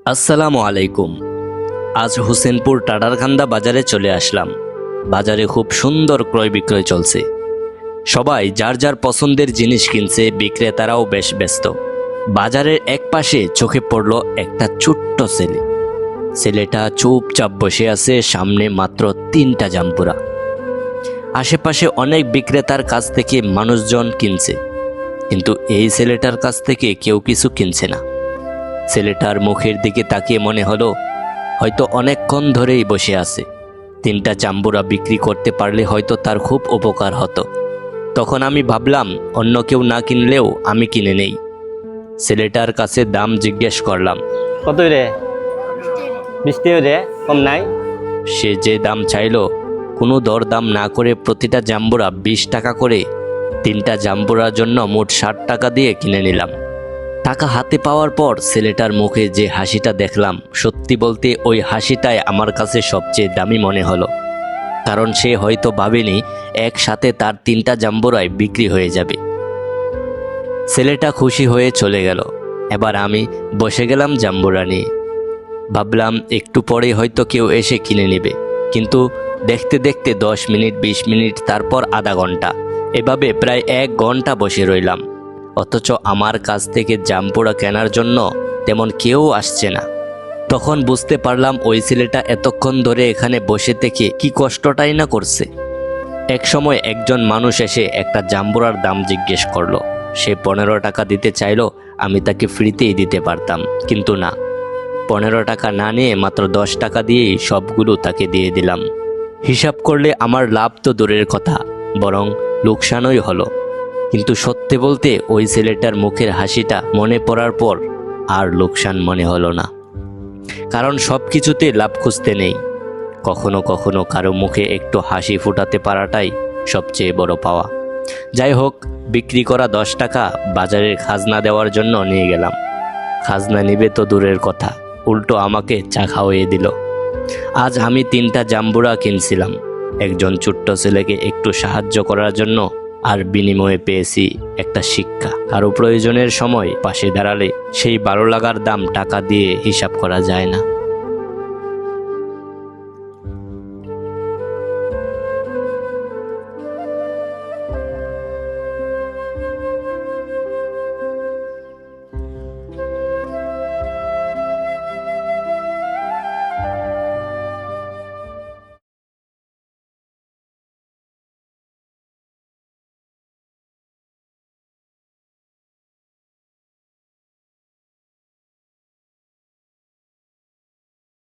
আসসালামু আলাইকুম। আজ হোসেনপুর টাটারখান্দা বাজারে চলে আসলাম। বাজারে খুব সুন্দর ক্রয় বিক্রয় চলছে। সবাই যার যার পছন্দের জিনিস কিনছে, বিক্রেতারাও বেশ ব্যস্ত। বাজারের এক পাশে চোখে পড়ল একটা ছোট্ট ছেলে। ছেলেটা চুপচাপ বসে আছে, সামনে মাত্র 3টা জাম্বুরা। আশেপাশে অনেক বিক্রেতার কাছ থেকে মানুষজন কিনছে, কিন্তু এই ছেলেটার কাছ থেকে কেউ কিছু কিনছে না। ছেলেটার মুখের দিকে তাকিয়ে মনে হলো হয়তো অনেকক্ষণ ধরেই বসে আছে। 3টা জাম্বুরা বিক্রি করতে পারলে হয়তো তার খুব উপকার হতো। তখন আমি ভাবলাম অন্য কেউ না কিনলেও আমি কিনে নেই। ছেলেটার কাছে দাম জিজ্ঞেস করলাম। কত রে? 20 রে, কম নাই? সে যে দাম চাইলো, কোনো দরদাম না করে প্রতিটা জাম্বুরা 20 টাকা করে, 3টা জাম্বুরার জন্য মোট 60 টাকা দিয়ে কিনে নিলাম। টাকা হাতে পাওয়ার পর ছেলেটার মুখে যে হাসিটা দেখলাম, সত্যি বলতে ওই হাসিটাই আমার কাছে সবচেয়ে দামি মনে হলো। কারণ সে হয়তো ভাবেনি একসাথে তার 3টা জাম্বুরাই বিক্রি হয়ে যাবে। ছেলেটা খুশি হয়ে চলে গেল। এবার আমি বসে গেলাম জাম্বুরা নিয়ে। ভাবলাম একটু পরে হয়তো কেউ এসে কিনে নেবে, কিন্তু দেখতে দেখতে 10 মিনিট, 20 মিনিট, তারপর আধা ঘন্টা, এভাবে প্রায় 1 ঘন্টা বসে রইলাম। অথচ আমার কাছ থেকে জাম্বুরা কেনার জন্য তেমন কেউ আসছে না। তখন বুঝতে পারলাম ওই ছেলেটা এতক্ষণ ধরে এখানে বসে থেকে কি কষ্টটাই না করছে। এক সময় একজন মানুষ এসে একটা জাম্বুরার দাম জিজ্ঞেস করলো। সে 15 টাকা দিতে চাইলো। আমি তাকে ফ্রিতেই দিতে পারতাম, কিন্তু না, 15 টাকা না নিয়ে মাত্র 10 টাকা দিয়েই সবগুলো তাকে দিয়ে দিলাম। হিসাব করলে আমার লাভ তো দূরের কথা, বরং লোকসানই হলো। কিন্তু সত্যি বলতে ওই ছেলেটার মুখের হাসিটা মনে পড়ার পর আর লোকসান মনে হলো না। কারণ সব কিছুতে লাভ খুঁজতে নেই। কখনো কখনো কারো মুখে একটু হাসি ফোটাতে পারাটাই সবচেয়ে বড় পাওয়া। যাই হোক, বিক্রি করা 10 টাকা বাজারের খাজনা দেওয়ার জন্য নিয়ে গেলাম। খাজনা নিবে তো দূরের কথা, উল্টো আমাকে চা খাওয়িয়ে দিল। আজ আমি 3টা জাম্বুরা কিনছিলাম একজন ছোট্ট ছেলেকে একটু সাহায্য করার জন্য, আর বিনিময়ে পেয়েছি একটা শিক্ষা। কারো প্রয়োজনের সময় পাশে দাঁড়ালে সেই ভালো লাগার দাম টাকা দিয়ে হিসাব করা যায় না।